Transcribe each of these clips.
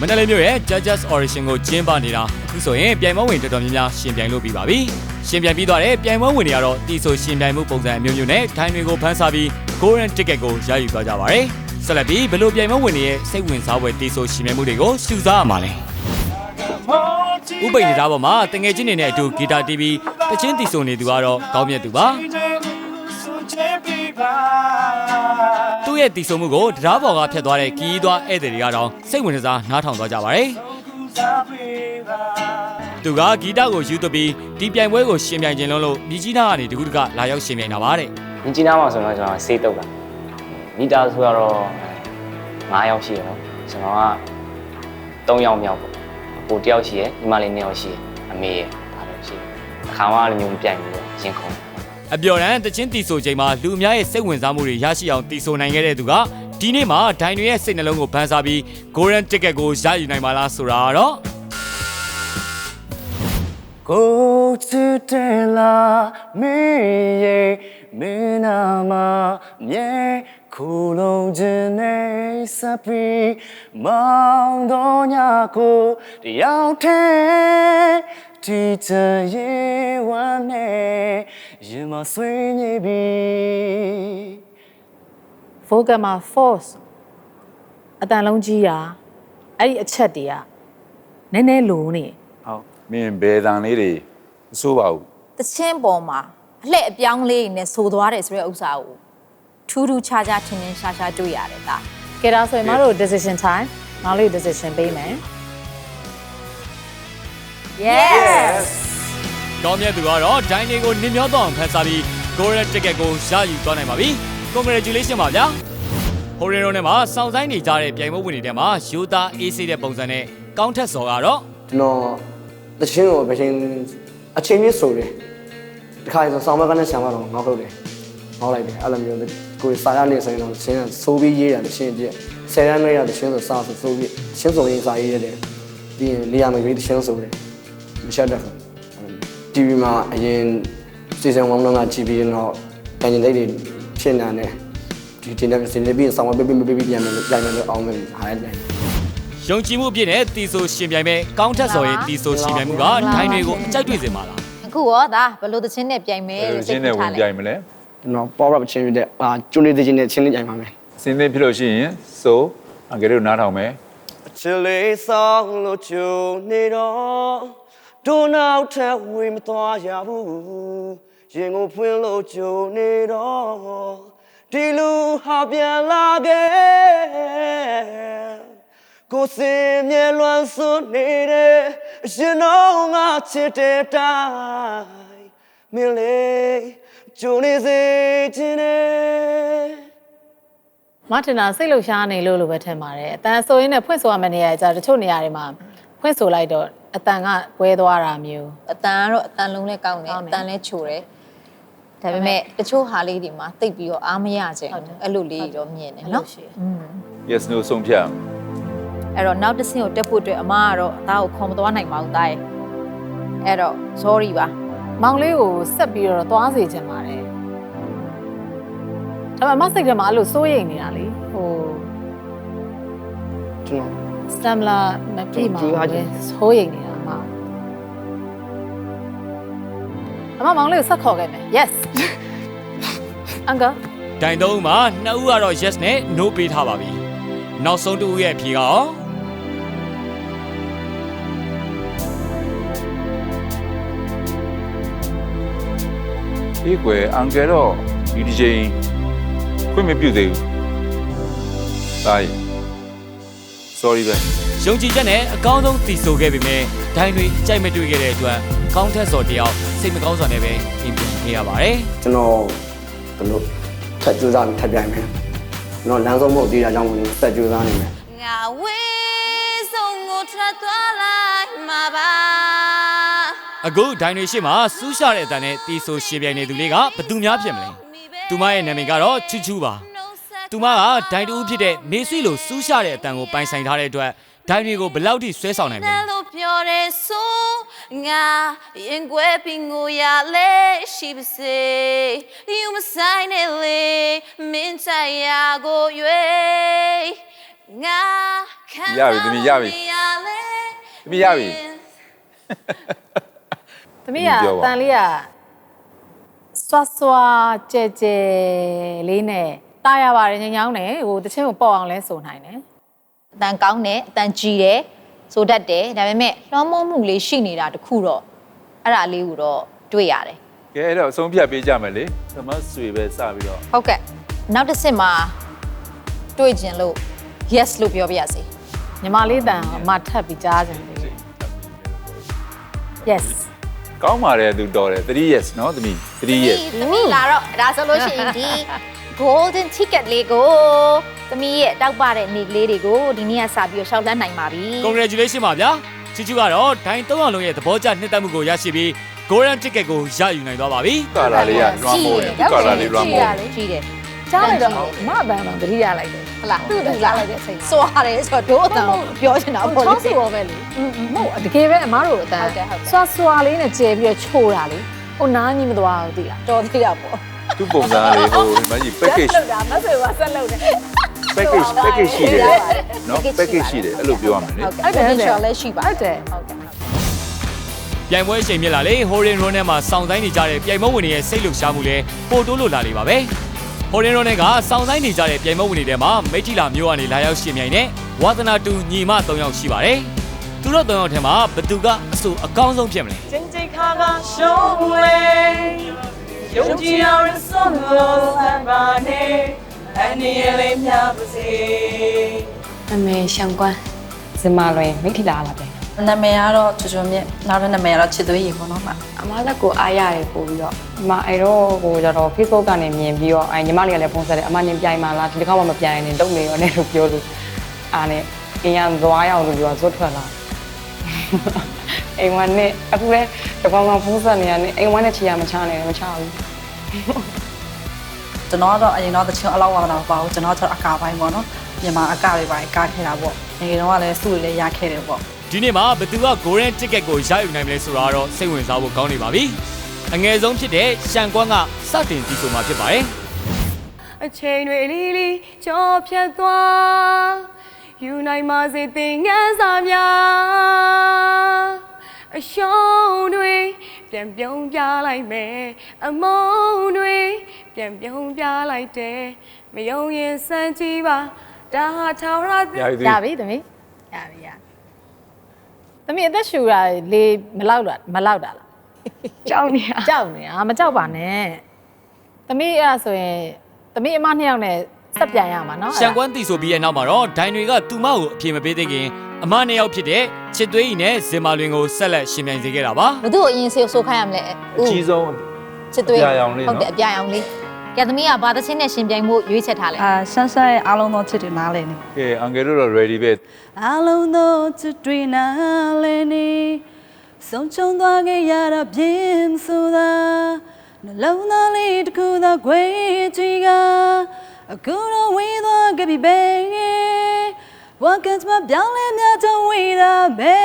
မန္တလေးမြို့ရဲ့ Judges Audition ကိုကျင်းပနေတာအခုဆိုရင်ပြိုင်ပွဲဝင်တော်တော်များများရှင်ပြိုင်လို့ပြီးပါပြီရှင်ပြိုင်ပြီးသွားတဲ့ပြိုင်ပွဲဝင်တွေကတော့တီဆိုရှင်ပြိုင်မှုပုံစံအမျိုးမျိုးနဲ့ဒိုင်းတွေကိုဖန်ဆာပြီး Golden Ticket ကိုရယူသွားကြပါတယ်ဆက်လက်ပြီးဘယ်လိုပြိုင်ပွဲဝင်တွေရဲ့စိတ်ဝင်စားဖွယ်တီဆိုရှင်ပြိုင်မှုတွေကိုရှုစားရမှာလဲဥပိ္ပဒေသားပေါ်မှာတငယ်ချင်းတွေနဲ့အတူဂီတာတီးပြီးတချင်းတီဆိုနေသူကတော့ကောင်းမြတ်သူပါသူ့ရဲ့တီဆိုမှုကိုတရားပေါ်ကဖျက်သွားတဲ့ခီးသွားဧည့်သည်တွေကတော့စိတ်ဝင်စားနားထောင်သွားကြပါတယ်သူကဂီတကိုယူသွပြီးဒီပြိုင်ပွဲကိုရှင်ပြိုင်ခြင်းလို့မြကြီးနားကနေတကူတကလာရောက်ရှင်ပြိုင်တာပါတဲ့မြကြီးနားမှာဆိုတော့ကျွန်တော်စေးတုပ်တာမိသားစုကတော့9ယောက်ရှိတယ်နော်ကျွန်တော်က3ယောက်မြောက်ပေါ့ကိုတယောက်ရှိရယ်ညီမလေး2ယောက်ရှိရယ်အမေရယ်ဒါလည်းရှိအခါမှလည်းမျိုးမပြိုင်ဘူးပေါ့ရင်ခုန်အပျော်တမ်းတချင်းတီဆိုချိန်မှာလူအများရဲ့စိတ်ဝင်စားမှုတွေရရှိအောင်တီဆိုနိုင်ခဲ့တဲ့သူကဒီနေ့မှာဒိုင်တွေရဲ့စိတ်နှလုံးကိုဖန်ဆာပြီး Golden Ticket ကိုရယူနိုင်ပါလားဆိုတာတော့ကိုချစ်တယ်လားမင်းရဲ့မင်းနာမမြေခုလုံးခြင်းနဲ့စပီမောင်တော်ညာကိုတယောက်တည်းဒီချင်ရဲ့ဝမ်းနဲ့ရင်မဆွေးနေပြီ vocal မှာ force အတန်လုံးကြီးတာအဲ့ဒီအချက်တွေကနည်းနည်းလိုနေဟုတ်မင်းဘယ်တန်လေးတွေမစိုးပါဘူးတချင်းပေါ်မှာအလှည့်အပြောင်းလေးနဲ့ဆိုသွားတယ်ဆိုတဲ့ဥစ္စာကိုထူးထူးခြားခြားထင်ထင်ရှားရှားတွေ့ရတယ်ဒါကဲဒါဆိုရင်မတို့ decision time မောင်လေး decision ပေးမယ် yes ကောင်းမြတ်သူကတော့ဒိုင်တွေကိုနင်မျောတော့ဖန်ဆာပြီး Golden Ticket ကိုရယူသွားနိုင်ပါပြီ Congratulations ပါဗျာဟိုရီရိုနဲ့မှာစောင့်ဆိုင်နေကြတဲ့ပြိုင်ပွဲဝင်တွေထဲမှာယူသားအေးဆေးတဲ့ပုံစံနဲ့ကောင်းထက်စော်ကတော့ကျွန်တော်တချင်းကိုပဲချင်းအချင်းချင်းဆိုတယ်တခါဆိုဆောင်းဘက်ကနဲ့ဆံမတော့ငေါက်လို့တယ်ငေါက်လိုက်တယ်အဲ့လိုမျိုးကိုယ်စာရနေဆိုရင်တော့ချင်းဆိုးပြီးရေးတာတချင်းပြဆယ်ရမ်းနေရတချင်းဆိုစာဆိုးပြီးချင်းဆိုရင်စာရေးရတယ်ပြီးရင်နေရာမှာရေးတချင်းဆိုတယ်မချက်တတ်ဘူး TV မှာအရင် season 1တော့ကြည့်ပြီးတော့တန်ကျင်လေးတွေဖြစ်နေတယ်ဒီနေ့စနေပြီးဆောင်းမပေးပြန်မယ်လို့အောင်မယ်ဟာတယ်ယုံကြည်မှုအပြည့်နဲ့တီဆိုရှင်ပြိုင်မဲ့ကောင်းထက်စော်ရဲ့တီဆိုရှင်ပြိုင်မှုကဒိုင်တွေကိုအကြိုက်တွေ့စေမှာလားအခုရောဒါဘယ်လိုတချင်းနဲ့ပြိုင်မယ်လို့စိတ်ထားလဲပြိုင်မလဲကျွန်တော် power up ချင်းတဲ့ကျွန်းလေးတချင်းနဲ့ချင်းလေးပြိုင်ပါမယ်စင်းသိဖြစ်လို့ရှိရင်ဆိုအကယ်လို့နားထောင်မယ်ချစ်လေးဆောင်လို့ကျုံနေတော့ဒုနောက်ထပ်ဝေမသွားရဘူးရင်ကိုဖွင့်လို့ကျုံနေတော့ဒီလူဟာပြန်လာခဲ့ကိုစင်မြဲလွမ်းစွနေတယ်ရှင်တော်ငါချစ်တဲ့တိုင်းမင်းလေးကျုံနေစေခြင်းနဲ့မတင်တာစိတ်လှုပ်ရှားနေလို့ပဲထင်ပါတယ်အတန်ဆိုရင်လည်းဖွင့်ဆိုရမယ့်နေရာကြတချို့နေရာတွေမှာဖွင့်ဆိုလိုက်တော့အတန်ကကွဲသွားတာမျိုးအတန်ကတော့အတန်လုံးနဲ့ကောင်းတယ်အတန်လည်းချိုတယ်ဒါပေမဲ့တချို့ဟာလေးတွေမှာတိတ်ပြီးတော့အားမရခြင်းအဲ့လိုလေးတော့မြင်တယ်နော် yes no ဆုံးဖြတ်အဲ့တော့နောက်တစ်ဆင့်ကိုတက်ဖို့အတွက်အမကတော့အသားကိုခေါ်မသွားနိုင်ပါဘူးတားရဲ့အဲ့တော့ sorry ပါမောင်လေးကိုဆက်ပြီးတော့သွားစေချင်ပါတယ်ဒါပေမဲ့မစိတ်ထဲမှာအဲ့လိုစိုးရိမ်နေတာလေဟိုကျွန်တော်စတမ်လာမပြေမှာစိုးရိမ်နေတာအမမောင်လေးကိုဆက်ခေါ်ခဲ့မယ် yes အန်ကဒိုင်သုံးမှာနှစ်ဦးကတော့ yes နဲ့ no ပေးထားပါပြီနောက်ဆုံးတစ်ဦးရဲ့အဖြေကရောဒီကွယ်အန်ကယ်တော့ဒီချိန်ခွင့်မပြုသေးဘူးဒါရ sorry ပဲယုံကြည်ချက်နဲ့အကောင်းဆုံးတီဆိုခဲ့ပေမဲ့ဒိုင်တွေကြိုက်မတွေ့ခဲ့တဲ့အတွက်ကောင်းထက်စော်တယောက်စိတ်မကောင်းစွာနဲ့ပဲပြင်ခဲ့ရပါတယ်ကျွန်တော်ဘယ်လိုထပ်ကြိုးစားပြီးထပ်ပြိုင်မယ်ကျွန်တော်လမ်းဆုံးမဟုတ်သေးတာကြောင့်မလို့ဆက်ကြိုးစားနေမယ်ငါဝေးဆုံးကိုထပ်သွားလိုက်မှာပါအခုဒိုင်တွေရှိမှစူးရှတဲ့အတန်နဲ့တီဆိုရှင်ပြိုင်နေသူလေးကဘသူများဖြစ်မလဲသူမရဲ့နာမည်ကတော့ချူချူပါသူမကဒိုင်တူဖြစ်တဲ့မေဆွီလိုစူးရှတဲ့အတန်ကိုပိုင်ဆိုင်ထားတဲ့အတွက်ဒိုင်တွေကိုဘယ်လောက်ထိဆွဲဆောင်နိုင်မလဲလို့ပြောတယ်ဆိုငါရင်ကွယ်ပင်ကိုရလဲရှိပါစေယူမဆိုင်နဲ့လေမင်းချရာကိုရွေး ရပြီသမီးရပြီသမီးရပြီ သမီးကတန်လေးကစွာစွာကြဲကြဲလေးနဲ့တားရပါတယ်ညညောင်းတယ်ဟိုတချင်းကိုပေါ့အောင်လဲဆိုနိုင်တယ် အတန်ကောင်းတယ်အတန်ကြီးတယ်ဆိုတတ်တယ်ဒါပေမဲ့လွှမ်းမိုးမှုလေးရှိနေတာတခုတော့အဲ့ဒါလေးကိုတော့တွေ့ရတယ် ကဲအဲ့တော့အဆုံးဖြတ်ပေးကြမယ်လေသမဆွေပဲစပြီးတော့ ဟုတ်ကဲ့နောက်တစ်ဆင့်မှာတွေ့ကျင်လို့ yes လို့ပြောပြရစီ ညီမလေးတန်အမထပ်ပြီးကြားကြတယ် yes ကောင်းပါတယ်သူတော်တယ်3 yes နော်သမီး3 yes သမီးလာတော့ဒါဆိုလို့ရှိရင်ဒီ golden ticket လေးကိုသမီးရဲ့တောက်ပတဲ့နေ့လေးတွေကိုဒီနေ့ကစပြီးတော့ရှောက်လန်းနိုင်ပါပြီ Congratulation ပါဗျာချီချူကတော့ဒိုင်း3အောင်လုံးရဲ့သဘောကျနှစ်သက်မှုကိုရရှိပြီး Golden Ticket ကိုရယူနိုင်သွားပါပြီ ကာလာလေးကလွှမ်းမိုးတယ်ကာလာလေးလွှမ်းမိုးတယ် ကြီးတယ် ကြားလိုက်တော့အမအပန်းတော့တတိရလိုက်တယ် ဟလာသူ့တူလာလိုက်တဲ့အချိန်စွာတယ်ဆိုတော့တို့အတန်ပြောချင်တာပေါ့ ချောဆိုပဲလေမဟုတ်တကယ်ပဲအမတို့အတန်းစွာစွာလေးနဲ့ကျဲပြီးတော့ချိုးတာလေဟိုနားကြီးမသွားဘူးသိလား တော်သေးတာပေါ့ သူ့ပုံစံလေးဟိုဒီမှာကြီး package လောက်တာမဆွေပါဆက်လုပ်တယ် package ရှိတယ်နော် package ရှိတယ်အဲ့လိုပြောရမယ်လေ ဟုတ်ကဲ့ potential လည်းရှိပါ ဟုတ်တယ် ဟုတ်ကဲ့ ပြိုင်ပွဲအချိန်မြင့်လာလေ Horin Run နဲ့မှာစောင့်ဆိုင်နေကြတဲ့ပြိုင်ပွဲဝင်တွေရဲ့စိတ်လှုပ်ရှားမှုလည်းပိုတိုးလို့လာနေပါပဲ Horin Run ကစောင့်ဆိုင်နေကြတဲ့ပြိုင်ပွဲဝင်တွေထဲမှာမိတ်တီလာမျိုးကနေလာရောက်ရှင်မြိုင်တဲ့ဝါသနာတူညီမ3ယောက်ရှိပါတယ်သူတို့3ယောက်ထဲမှာဘသူကအဆိုအကောင်းဆုံးဖြစ်မလဲ 真正卡卡胸嘞，用尽让人送了三把内，爱你也累秒不息。 နာမည်ရှောင်းကွမ်းစင်မာလွင်မိထီလာလာပဲ နာမည်ကတော့ချွတ်ချွတ်မြင့်နောက်တဲ့နာမည်ကတော့ချစ်သွေးရေပေါ့နော်မ အမလက်ကိုအားရတယ်ပို့ပြီးတော့အမအဲ့တော့ကိုကျတော့ Facebook ကနေမြင်ပြီးတော့ညီမလေးကလည်းဖုန်းဆက်တယ်အမနင်ပြိုင်ပါလားဒီတစ်ခါမှမပြိုင်ရင်တုံနေရောနဲ့လို့ပြောလို့အားနဲ့အင်းရသွားရအောင်လို့ပြောဇွတ်ထွက်လာအိမ်ဝမ်းနဲ့အခုလည်းတကောင်ကောင်ဖုန်းဆက်နေရနေအိမ်ဝမ်းနဲ့ချီရမချနိုင်မချဘူး ကျွန်တော်ကတော့အရင်တော့တချို့အလောက်ဝါသနာမပါဘူးကျွန်တော်ကျတော့အကာပိုင်းပေါ့နော်မြန်မာအကာတွေပါကားခဲ့တာပေါ့ငယ်တော့ကလည်းစုတွေလည်းရခဲ့တယ်ပေါ့ ဒီနေ့မှာဘသူက Golden Ticket ကိုရယူနိုင်မလဲဆိုတာတော့စိတ်ဝင်စားဖို့ကောင်းနေပါပြီအငယ်ဆုံးဖြစ်တဲ့ရှန်ကွမ်းကစတင်တီးဆိုမှာဖြစ်ပါတယ် အချိန်တွေလီလီကြောဖြတ်သွားယူနိုင်ပါစေသင်ငန်းစာများအရှုံးတွေပြန်ပြုံးပြလိုက်မယ်အမုန်းတွေပြန်ပြုံးပြလိုက်တယ်မယုံရင်စမ်းကြည့်ပါဒါဟာထောင်ရ ရပြီ ရပြီသမီးရပြီရသမီးအသက်ရှူတာလေမလောက်တာလား ကြောက်နေရ ကြောက်နေတာမကြောက်ပါနဲ့သမီးအဲ့ဒါဆိုရင်သမီးအမ2ယောက်နဲ့ဆက်ပြန်ရမှာနော် ရှန်ကွမ်းတီဆိုပြီးရဲ့နောက်မှာတော့ဒိုင်တွေကသူမကိုအပြေမပေးသေးခင်အမ2ယောက်ဖြစ်တဲ့ချစ်သွေးကြီးနဲ့ဇင်မာလွင်ကိုဆက်လက်ရှင်ပြိုင်စေခဲ့တာပါ ဘသူ့ကိုအရင်ဆိုခိုင်းရမလဲ အကြီးဆုံး ချစ်သွေး အပြာရောင်လေးနော် ဟုတ်တယ်အပြာရောင်လေးကဲသမီးကဘာသချင်းနဲ့ရှင်ပြိုင်မှုရွေးချက်ထားလဲ ဆန်းဆန်းရဲ့အားလုံးသောချစ်တွေနားလည်နေ ကဲအန်ကယ်တို့တော့ ready ပဲ အားလုံးသောချစ်တွေနားလည်နေဆုံးချုံသွားခဲ့ရတာပြင်းဆိုတာနှလုံးသားလေးတစ်ခုသာခွေကြည့်ကအခုတော့ဝေးသွားခဲ့ပြီပဲ What can my ပြောင်းလဲများတော့ဝေးတာပဲ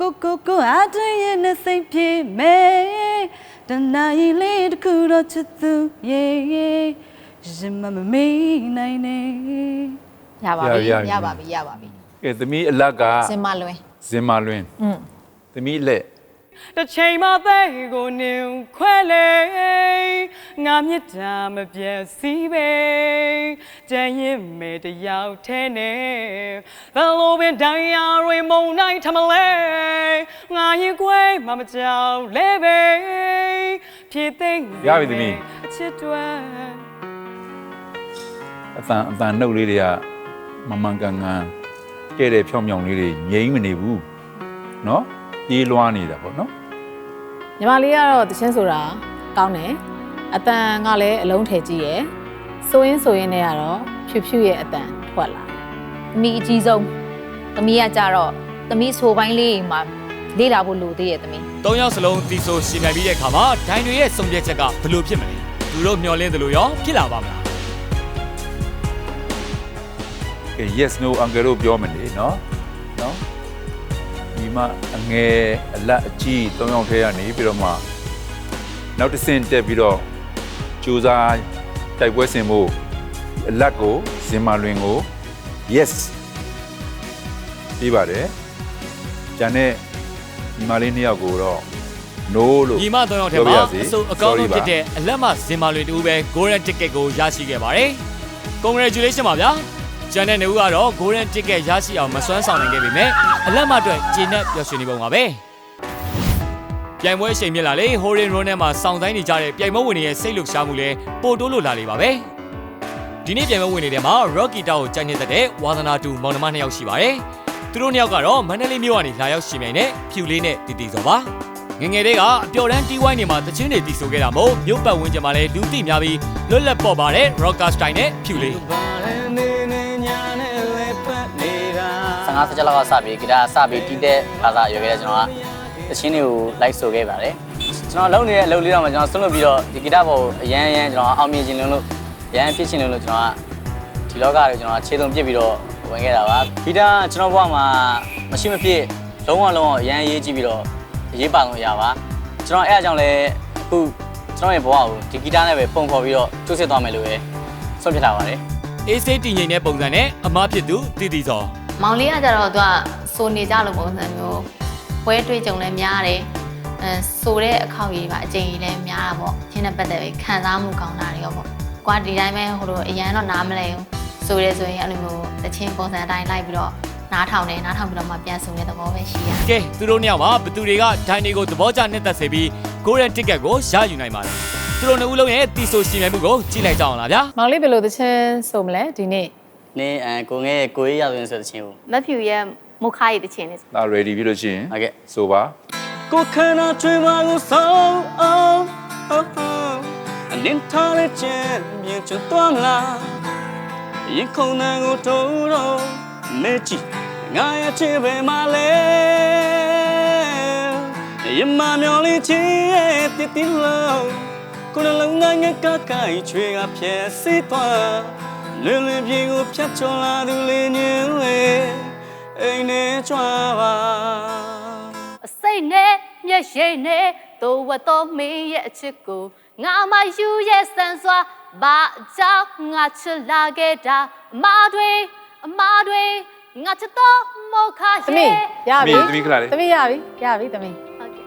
ကိုအားတည်းရဲ့နဲ့စိတ်ပြေမယ်တနာရီလေးတစ်ခုတော့ချစ်သူရင်မမေးနိုင်နေ ရပါပြီရပါပြီ ကဲသမီးအလက်က စင်မလွင် ဇင်မာလွင်သမီးလက် တစ်ချိန်မှသေးကိုနေခွဲလေငါမြစ်တာမပြတ်စီးပဲကြံရင်မဲတယောက်ထဲနဲ့ဘယ်လိုပင်တိုင်းရတွေမုံနိုင်ထမလဲငါရင်ခွဲမမကြောက်လဲပဲဖြည့်သိမ့်အချစ်တွန်း အတန်နှုတ်လေးတွေကမမှန်ကန်ကန်ကဲတဲ့ဖြောင်းဖြောင်းလေးတွေငြိမ်းမနေဘူးเนาะပြေးလွှားနေတာပေါ့เนาะ ညီမလေးကတော့တချင်းဆိုတာကောင်းတယ်အတန်ကလည်းအလုံးထည်ကြည့်ရယ်ဆိုရင်နဲ့ကတော့ဖြူဖြူရဲ့အတန်ထွက်လာ သမီးအကြီးဆုံးသမီးကကြတော့သမီးဆိုပိုင်းလေးမှာလေ့လာဖို့လိုသေးရဲ့သမီး 3ယောက်စလုံးတီဆိုရှင်ပြိုင်ပြီးတဲ့အခါမှာဒိုင်တွေရဲ့စုံပြတ်ချက်ကဘယ်လိုဖြစ်မလဲသူတို့မျှော်လင့်တယ်လို့ရောဖြစ်လာပါမလား ကဲ yes no အန်ကယ်တို့ပြောမယ်လေเนาะဒီမှာအငယ်အလက်အကြီး3ယောက်ထဲကနေပြီးတော့မှနောက်တစ်ဆင့်တက်ပြီးတော့ကြိုးစားတိုက်ပွဲဆင်ဖို့အလက်ကိုဇင်မာလွင်ကို yes ပြီးပါတယ်ကျန်တဲ့ညီမလေး2ယောက်ကိုတော့ no လို့ ညီမ3ယောက်ထဲမှာအစိုးအကောင်းဆုံးဖြစ်တဲ့အလက်မဇင်မာလွေတူပဲ golden ticket ကိုရရှိခဲ့ပါတယ် congratulation ပါဗျာကျန်တဲ့နေဦးကတော့ golden ticket ရရှိအောင်မစွမ်းဆောင်နိုင်ခဲ့ပေမဲ့အလက်မအတွက်ကျေနပ်ပျော်ရွှင်နေပုံပါပဲပြိုင်ပွဲအချိန်မြင့်လာလေ Horin Run နဲ့မှာစောင့်ဆိုင်နေကြတဲ့ပြိုင်ပွဲဝင်တွေရဲ့စိတ်လှုပ်ရှားမှုလည်းပိုတိုးလို့လာလေပါပဲဒီနေ့ပြိုင်ပွဲဝင်တွေထဲမှာ Rocky တောက်ကိုကြိုက်နေတဲ့ဝါသနာတူမောင်နှမ2ယောက်ရှိပါတယ်သူတို့2ယောက်ကတော့မန္တလေးမြို့ကနေလာရောက်ရှင်ပြိုင်တဲ့ဖြူလေးနဲ့တီတီစောပါငငယ်လေးကအပျော်တမ်းတီးဝိုင်းနေမှာတချင်းတွေတီးဆိုခဲ့တာမို့မြို့ပတ်ဝန်းကျင်မှာလည်းလူသိများပြီးလွတ်လပ်ပေါ်ပါတဲ့ Rocker Style နဲ့ဖြူလေး15 16လောက်ကစပြီးဂီတစပြီးတီးတဲ့ခါစားရွေခဲ့တဲ့ကျွန်တော်ကတချင်းတွေကို like ဆိုခဲ့ပါတယ်ကျွန်တော်လုပ်နေတဲ့အလုပ်လေးတော့မှကျွန်တော်ဆွတ်လွတ်ပြီးတော့ဒီဂီတပေါ်အရန်ကျွန်တော်အောင်မြင်ခြင်းလို့အရန်ဖြစ်ခြင်းလို့ကျွန်တော်ကဒီလောကကိုကျွန်တော်ခြေစုံပြစ်ပြီးတော့ဝင်ခဲ့တာပါဂီတကျွန်တော်ဘဝမှာမရှိမဖြစ်လုံးဝအရန်ရေးကြည့်ပြီးတော့အရေးပါဆုံးအရာပါကျွန်တော်အဲ့အကြောင်းလဲအခုကျွန်တော်ရဲ့ဘဝကိုဒီဂီတနဲ့ပဲပုံဖော်ပြီးတော့ကျိုးစစ်သွားမယ်လို့ပဲဆုံးဖြတ်ထားပါတယ်အေးစိတ်တည်ငြိမ်တဲ့ပုံစံနဲ့အမားဖြစ်သူတီတီစောမောင်လေးကကြတော့သူကစိုးနေကြလို့ပုံစံမျိုးပွဲတွေ့ကြုံလည်းများတယ်ဆိုတဲ့အခောက်ကြီးပါအကျဉ်းကြီးလည်းများတာပေါ့ချင်းနဲ့ပတ်သက်ပြီးခံစားမှုကောင်းတာတွေရောပေါ့ကွာဒီတိုင်းပဲဟိုလိုအရန်တော့နားမလဲဘူးဆိုရဲဆိုရင်အဲ့လိုမျိုးတချင်းပုံစံအတိုင်းလိုက်ပြီးတော့နားထောင်ပြီးတော့မှပြန်ဆုံတဲ့သဘောပဲရှိရကဲသူတို့နှစ်ယောက်မှာဘသူတွေကဒိုင်တွေကိုသဘောကျနှစ်သက်စေပြီး golden ticket ကိုရယူနိုင်ပါတယ်သူတို့နှစ်ဦးလုံးရဲ့တီဆိုရှင်မြတ်မှုကိုကြည့်လိုက်ကြအောင်လားဗျာမောင်လေးဘယ်လိုတချင်းဆိုမလဲဒီနေ့နေကိုငယ်ကိုရေးရဆိုရင်ဆိုတချင်းကိုမဖြူရဲ့မုခါရီတချင်းလေးဒါ ready ပြီလို့ရှိရင်ဟုတ်ကဲ့ဆိုပါကိုခန္ဓာချွေပါကိုဆောင်အောင်အလင်းထားတဲ့ချင်မြင်ချွတ်သွားမလားရင်ခုန်တဲ့ကိုထိုးတော့မေချီငါရဲ့ချစ်ပဲမလဲရင်မမျောလေးချစ်ရဲ့တည်တည်လို့ကိုယ်လုံးငါကကိုင်ချွေကဖြဲစီးသွားလွင်လွင်ပြေကိုဖြတ်ချော်လာသူလေးညင်းလေအိမ်နဲ့ကြွားပါအစိတ်နဲ့မျက်ရည်နဲ့သို့ဝတ်တော်မင်းရဲ့အချစ်ကိုငါမယူရဲ့ဆန်စွာဘာကြောင့်ငါချစ်လာခဲ့တာအမားတွေငါချစ်တော့မောခါရဲ့ရပြီသမီးခလာလေးသမီးရပြီသမီးဟုတ်ကဲ့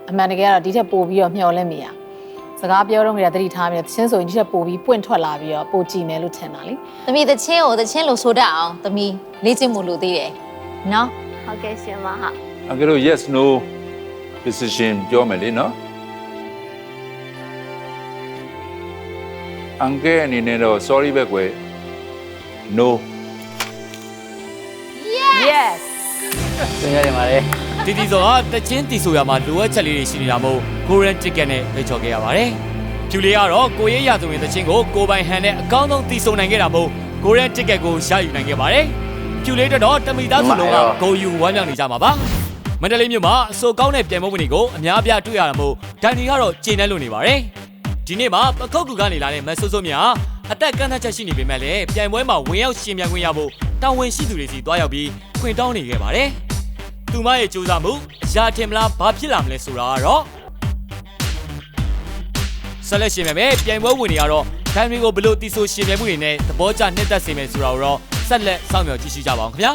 အမှန်တကယ်ကတော့ဒီထက်ပိုပြီးတော့မျှော်လင့်မိရစကားပြောတော့ငါတတိထားပြီးတချင်းဆိုရင်ဒီထက်ပိုပြီးပွင့်ထွက်လာပြီးတော့ပိုကြည်မယ်လို့ထင်တာလေသမီးတချင်းလို့ဆိုတတ်အောင်သမီးလေ့ကျင့်မှုလို့သေးတယ်နော်ဟုတ်ကဲ့ရှင်မဟာအကယ်လို့ yes no decision ပြောမယ်လေနော်အန်ကဲအနေနဲ့တော့ sorry ပဲကွယ် no yes သင်ရတယ်မှာလေတီတီစောကတချင်းတီဆိုရမှာလိုအပ်ချက်လေးတွေရှိနေတာမို့ golden ticket နဲ့ဖိတ်ခေါ်ခဲ့ရပါတယ်ဖြူလေးကတော့ကိုရေးရဆိုရင်တချင်းကိုကိုပိုင်ဟန်နဲ့အကောင်းဆုံးတီဆိုနိုင်ခဲ့တာမို့ golden ticket ကိုရယူနိုင်ခဲ့ပါတယ်ဖြူလေးတော့တမိသားစုလုံးကဂုံယူဝမ်းမြောက်နေကြမှာပါမန္တလေးမြို့မှာအစိုးကောင်းတဲ့ပြိုင်ပွဲဝင်တွေကိုအများအပြားတွေ့ရတာမို့ဒိုင်တွေကတော့ကျေနပ်လို့နေပါတယ်ဒီနေ့မှာပခုတ်ကူကနေလာတဲ့မဆိုးဆိုးမြာအသက်ကန့်သတ်ချက်ရှိနေပေမဲ့လည်းပြိုင်ပွဲမှာဝင်ရောက်ရှင်ပြိုင်ခွင့်ရဖို့တာဝန်ရှိသူတွေစီတွားရောက်ပြီးခွင့်တောင်းနေခဲ့ပါတယ်သူမရဲ့ကြိုးစားမှုအရာထင်မလားဘာဖြစ်လာမလဲဆိုတာကတော့ဆက်လက်ရှင်ပြိုင်မယ်ပြိုင်ပွဲဝင်တွေကတော့ဒိုင်တွေကိုဘယ်လိုတီဆိုရှင်ပြိုင်မှုတွေနဲ့သဘောကျနှစ်သက်စေမယ်ဆိုတာကိုတော့ဆက်လက်စောင့်မျှော်ကြည့်ရှုကြပါအောင်ခင်ဗျာ